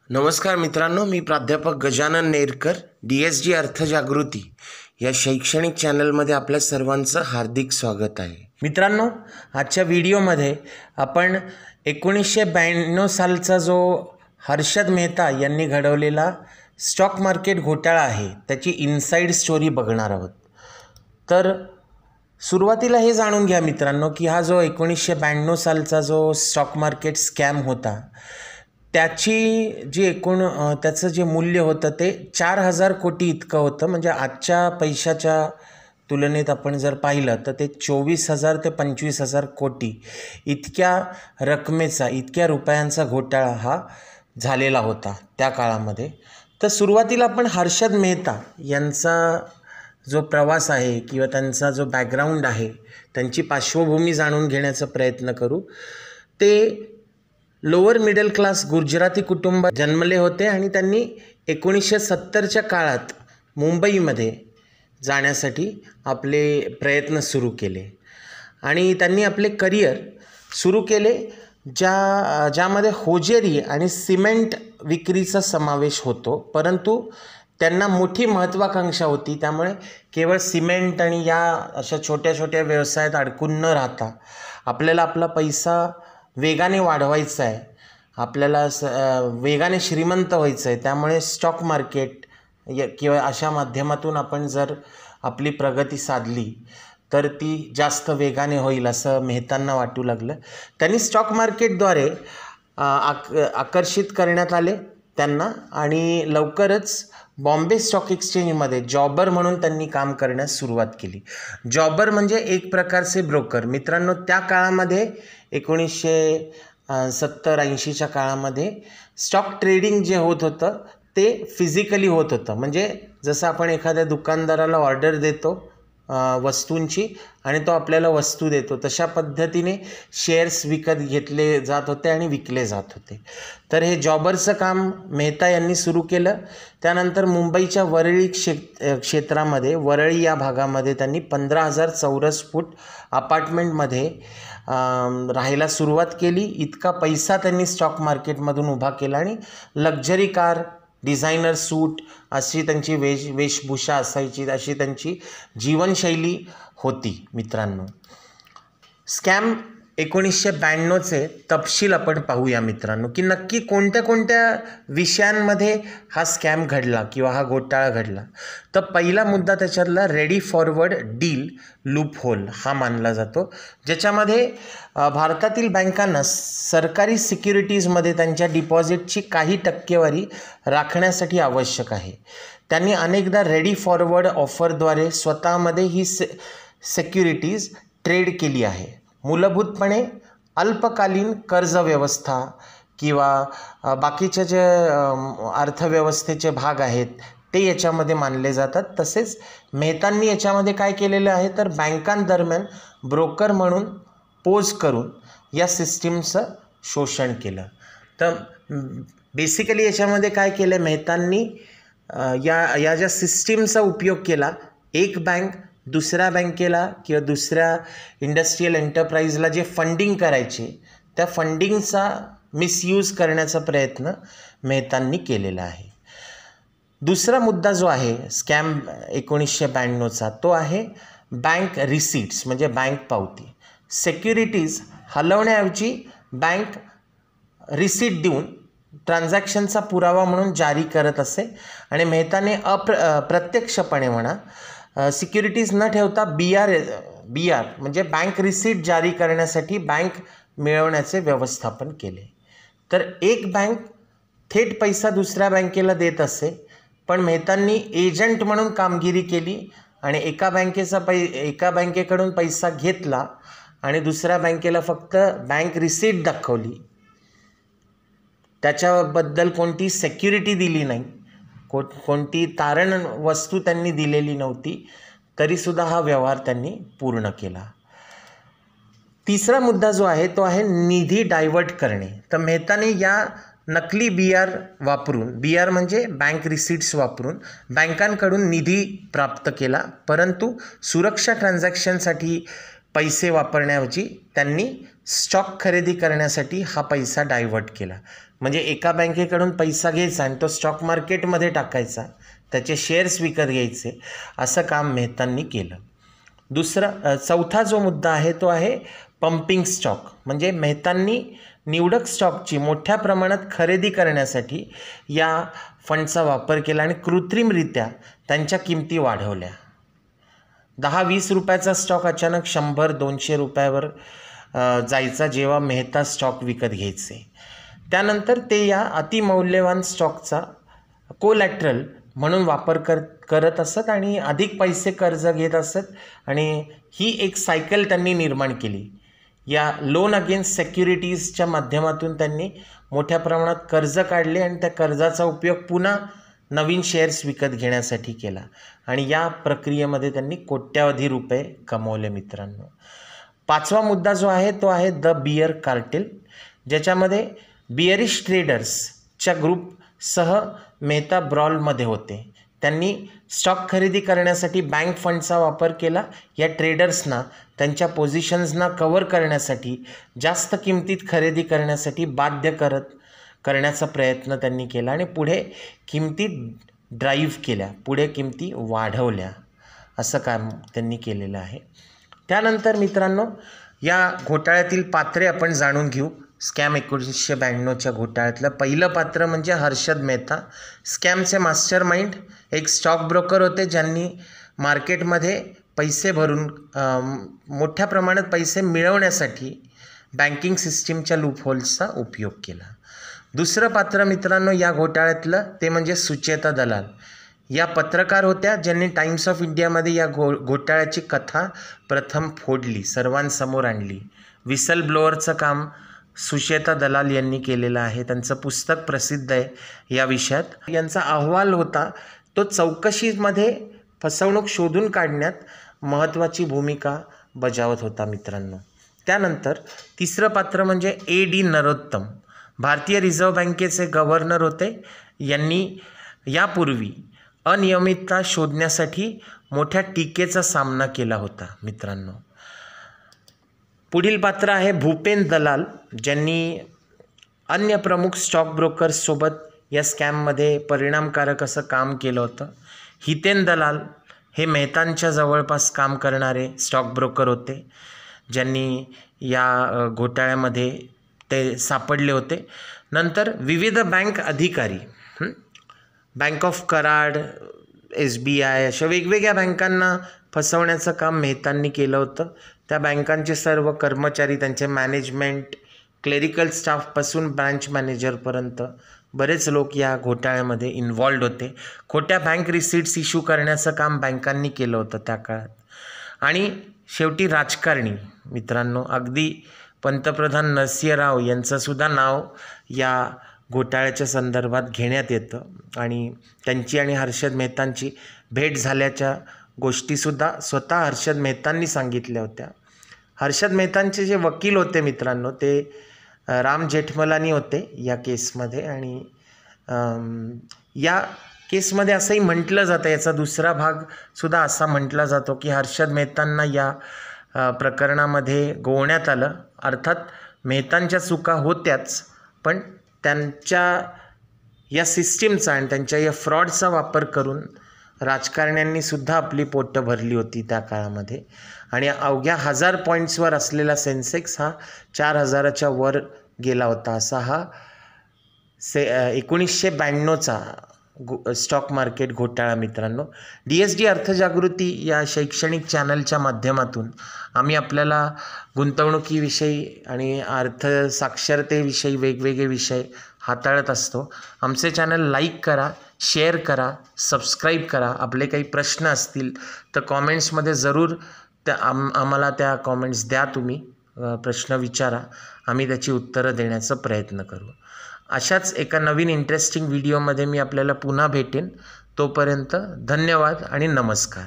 नमस्कार मित्रांनो, मी प्राध्यापक गजानन नेरकर, DSG अर्थजागृती या शैक्षणिक चॅनलमध्ये आपल्या सर्वांचं हार्दिक स्वागत आहे. मित्रांनो, आजच्या व्हिडिओमध्ये आपण 1992 सालचा जो हर्षद मेहता यांनी घडवलेला स्टॉक मार्केट घोटाळा आहे त्याची इनसाइड स्टोरी बघणार आहोत. तर सुरुवातीला हे जाणून घ्या मित्रांनो की हा जो 1992 सालचा जो स्टॉक मार्केट स्कॅम होता त्याचं जे मूल्य होतं ते 4,000 कोटी इतकं होतं. म्हणजे आजच्या पैशाच्या तुलनेत आपण जर पाहिलं तर ते 24,000 ते 25,000 कोटी इतक्या रुपयांचा घोटाळा हा झालेला होता त्या काळामध्ये. तर सुरुवातीला आपण हर्षद मेहता यांचा जो प्रवास आहे किंवा त्यांचा जो बॅकग्राऊंड आहे, त्यांची पार्श्वभूमी जाणून घेण्याचा प्रयत्न करू. ते लोअर मिडल क्लास गुजराती कुटुंबात जन्मले होते आणि त्यांनी 1970च्या काळात मुंबईमध्ये जाण्यासाठी आपले प्रयत्न सुरू केले आणि त्यांनी आपले करिअर सुरू केले ज्यामध्ये होजेरी आणि सिमेंट विक्रीचा समावेश होतो. परंतु त्यांना मोठी महत्त्वाकांक्षा होती, त्यामुळे केवळ सिमेंट आणि या अशा छोट्या छोट्या व्यवसायात अडकून न राहता आपल्याला आपला पैसा वेगाने वाढवायचा आहे, आपल्याला वेगाने श्रीमंत व्हायचं आहे. त्यामुळे स्टॉक मार्केट किंवा अशा माध्यमातून आपण जर आपली प्रगती साधली तर ती जास्त वेगाने होईल असं मेहतांना वाटू लागलं. त्यांनी स्टॉक मार्केटद्वारे आकर्षित करण्यात आले त्यांना आणि लवकरच बॉम्बे स्टॉक एक्सचेंजमध्ये जॉबर म्हणून त्यांनी काम करण्यास सुरुवात केली. जॉबर म्हणजे एक प्रकारचे ब्रोकर. मित्रांनो, त्या काळामध्ये 1970-80च्या काळामध्ये स्टॉक ट्रेडिंग जे होत होतं ते फिजिकली होत होतं. म्हणजे जसं आपण एखाद्या दुकानदाराला ऑर्डर देतो वस्तूंची आणि तो आपल्याला वस्तू देतो, तशा पद्धतीने शेअर्स विकत घेतले जात होते आणि विकले जात होते. तर हे जॉबरचं काम मेहता यांनी सुरू केलं. त्यानंतर मुंबईच्या वरळी क्षेत्रामध्ये, वरळी या भागामध्ये त्यांनी 15,000 चौरस फूट अपार्टमेंटमध्ये राहायला सुरुवात केली. इतका पैसा त्यांनी स्टॉक मार्केटमधून उभा केला आणि लक्झरी कार, डिझायनर सूट अशी त्यांची वेशभूषा असायची, अशी त्यांची जीवनशैली होती. मित्रांनो, स्कॅम 1992चे तपशील आपण पाहूया मित्रांनो, की नक्की कोणत्या कोणत्या विषयांमध्ये हा स्कॅम घडला किंवा हा घोटाळा घडला. तर पहिला मुद्दा त्याच्यातला ready forward deal loophole हा मानला जातो, ज्याच्यामध्ये भारतातील बँकांना सरकारी सिक्युरिटीजमध्ये त्यांच्या डिपॉझिटची काही टक्केवारी राखण्यासाठी आवश्यक आहे. त्यांनी अनेकदा रेडी फॉरवर्ड ऑफरद्वारे स्वतःमध्ये ही सिक्युरिटीज ट्रेड केली आहे. मूलभूतपणे अल्पकालीन कर्ज व्यवस्था किंवा बाकीचे जे अर्थव्यवस्थेचे भाग आहेत ते याच्यामध्ये मानले जातात. तसेच मेहतांनी याच्यामध्ये काय केलेलं आहे तर बँकांदरम्यान ब्रोकर म्हणून पोज करून या सिस्टीमचं शोषण केलं. तर बेसिकली याच्यामध्ये काय केलं मेहतांनी, या ज्या सिस्टीमचा उपयोग केला, एक बँक दुसऱ्या बँकेला किंवा दुसऱ्या इंडस्ट्रियल एंटरप्राइजला जे फंडिंग करायचे त्या फंडिंगचा मिसयूज करण्याचा प्रयत्न मेहतांनी केलेला आहे. दुसरा मुद्दा जो आहे स्कॅम 1992चा तो आहे बँक रिसीट्स, म्हणजे बँक पावती. सिक्युरिटीज हलवण्याऐवजी बँक रिसीट देऊन ट्रान्झॅक्शनचा पुरावा म्हणून जारी करत असे आणि मेहताने प्रत्यक्षपणे सिक्युरिटीज न ठेवता BR म्हणजे बँक रिसीट जारी करण्यासाठी बँक मिळवण्याचे व्यवस्थापन केले. तर एक बँक थेट पैसा दुसऱ्या बँकेला देत असे, पण मेहतांनी एजंट म्हणून कामगिरी केली आणि एका बँकेकडून पैसा घेतला आणि दुसऱ्या बँकेला फक्त बँक रिसीट दाखवली, त्याच्याबद्दल कोणती सिक्युरिटी दिली नाही, कोणती तारण वस्तू त्यांनी दिलेली नव्हती, तरीसुद्धा हा व्यवहार त्यांनी पूर्ण केला. तिसरा मुद्दा जो आहे तो आहे निधी डायव्हर्ट करणे. तर मेहताने या नकली BR म्हणजे बँक रिसीट्स वापरून बँकांकडून निधी प्राप्त केला, परंतु सुरक्षा ट्रान्झॅक्शनसाठी पैसे वापरण्याऐवजी त्यांनी स्टॉक खरेदी करण्यासाठी हा पैसा डायव्हर्ट केला. म्हणजे एका बँकेकडून पैसा घ्यायचा आणि तो स्टॉक मार्केटमध्ये टाकायचा, त्याचे शेअर्स विकत घ्यायचे, असं काम मेहतांनी केलं. चौथा जो मुद्दा आहे तो आहे पंपिंग स्टॉक. म्हणजे मेहतांनी निवडक स्टॉकची मोठ्या प्रमाणात खरेदी करण्यासाठी या फंडचा वापर केला आणि कृत्रिमरित्या त्यांच्या किमती वाढवल्या. 10-20 रुपयाचा स्टॉक अचानक 100-200 रुपयावर जायचा जेव्हा मेहता स्टॉक विकत घ्यायचे. त्यानंतर ते या अतिमौल्यवान स्टॉकचा कोलॅटरल म्हणून वापर करत असत आणि अधिक पैसे कर्ज घेत असत आणि ही एक सायकल त्यांनी निर्माण केली. या लोन अगेन्स्ट सेक्युरिटीजच्या माध्यमातून त्यांनी मोठ्या प्रमाणात कर्ज काढले आणि त्या कर्जाचा उपयोग पुन्हा नवीन शेअर्स विकत घेण्यासाठी केला आणि या प्रक्रियेमध्ये त्यांनी कोट्यावधी रुपये कमवले मित्रांनो. पाचवा मुद्दा जो आहे तो आहे द बियर कार्टेल, ज्याच्यामध्ये बियरिश ट्रेडर्सच्या ग्रुपसह मेहता ब्रॉलमध्ये होते. त्यांनी स्टॉक खरेदी करण्यासाठी बँक फंडचा वापर केला. या ट्रेडर्सना त्यांच्या पोझिशन्सना कव्हर करण्यासाठी जास्त किमतीत खरेदी करण्यासाठी बाध्य करण्याचा प्रयत्न त्यांनी केला आणि पुढे किमती ड्राईव्ह केल्या, पुढे किमती वाढवल्या, असं काम त्यांनी केलेलं आहे. त्यानंतर मित्रांनो या घोटाळ्यातील पात्रे आपण जाणून घेऊ. स्कॅम 1992च्या घोटाळ्यातलं पहिलं पात्र म्हणजे हर्षद मेहता. स्कॅमचे मास्टर माइंड एक स्टॉक ब्रोकर होते, ज्यांनी मार्केटमध्ये पैसे भरून मोठ्या प्रमाणात पैसे मिळवण्यासाठी बँकिंग सिस्टीमच्या लूपहोल्सचा उपयोग केला. दुसरं पात्र मित्रांनो या घोटाळ्यातलं ते म्हणजे सुचेता दलाल. या पत्रकार होत्या ज्यांनी टाइम्स ऑफ इंडियामध्ये या घोटाळ्याची कथा प्रथम फोडली, सर्वांसमोर आणली. विसल ब्लोअरचं काम सुचेता दलाल यांनी केलेलं आहे. त्यांचं पुस्तक प्रसिद्ध आहे या विषयात. यांचा अहवाल होता तो चौकशीमध्ये फसवणूक शोधून काढण्यात महत्त्वाची भूमिका बजावत होता मित्रांनो. त्यानंतर तिसरं पात्र म्हणजे A.D. नरोत्तम, भारतीय रिझर्व्ह बँकेचे गव्हर्नर होते. यांनी यापूर्वी अनियमितता शोधण्यासाठी मोठ्या टीकेचा सामना केला होता मित्रांनो. पुढील पात्र आहे भूपेन दलाल, ज्यांनी अन्य प्रमुख स्टॉक ब्रोकर्ससोबत या स्कॅममध्ये परिणामकारक असं काम केलं होतं. हितेन दलाल हे मेहतांच्या जवळपास काम करणारे स्टॉक ब्रोकर होते, ज्यांनी या घोटाळ्यामध्ये ते सापडले होते. नंतर विविध बँक अधिकारी, बँक ऑफ कराड, SBI अशा वेगवेगळ्या बँकांना फसवण्याचं काम मेहतांनी केलं होतं. त्या बँकांचे सर्व कर्मचारी, त्यांचे मॅनेजमेंट, क्लेरिकल स्टाफपासून ब्रांच मॅनेजरपर्यंत बरेच लोक या घोटाळ्यामध्ये इन्व्हॉल्ड होते. खोट्या बँक रिसिट्स इश्यू करण्याचं काम बँकांनी केलं होतं त्या काळात. आणि शेवटी राजकारणी मित्रांनो, अगदी पंतप्रधान नरसिंह राव यांचंसुद्धा नाव या घोटाळ्याच्या संदर्भात घेण्यात येतं आणि त्यांची आणि हर्षद मेहतांची भेट झाल्याच्या गोष्टीसुद्धा स्वतः हर्षद मेहतांनी सांगितल्या होत्या. हर्षद मेहतांचे जे वकील होते मित्रांनो ते राम जेठमलानी होते या केसमध्ये. आणि या केसमध्ये असंही म्हटलं जातं, याचा दुसरा भागसुद्धा असा म्हटला जातो की हर्षद मेहतांना या प्रकरणामध्ये गोवण्यात आलं. अर्थात मेहतांच्या चुका होत्याच, पण त्यांच्या या सिस्टीमचा आणि त्यांच्या या फ्रॉडचा वापर करून राजकारण्यांनीसुद्धा आपली पोटं भरली होती त्या काळामध्ये. आणि अवघ्या 1000 पॉईंट्सवर असलेला सेन्सेक्स हा 4000च्या वर गेला होता. असा हा 1992चा स्टॉक मार्केट घोटाळा मित्रांनो. DSD अर्थजागृती या शैक्षणिक चॅनलच्या माध्यमातून आम्ही आपल्याला गुंतवणुकीविषयी आणि अर्थसाक्षरतेविषयी वेगवेगळे विषय हाताळत असतो. आमचे चॅनल लाईक करा, शेअर करा, सबस्क्राईब करा. आपले काही प्रश्न असतील तर कॉमेंट्समध्ये जरूर आम्हाला त्या कॉमेंट्स द्या. तुम्ही प्रश्न विचारा, आम्ही त्याची उत्तरं देण्याचा प्रयत्न करू. अशाच एका नवीन इंटरेस्टिंग व्हिडिओमध्ये मी आपल्याला पुन्हा भेटेन. तोपर्यंत धन्यवाद आणि नमस्कार.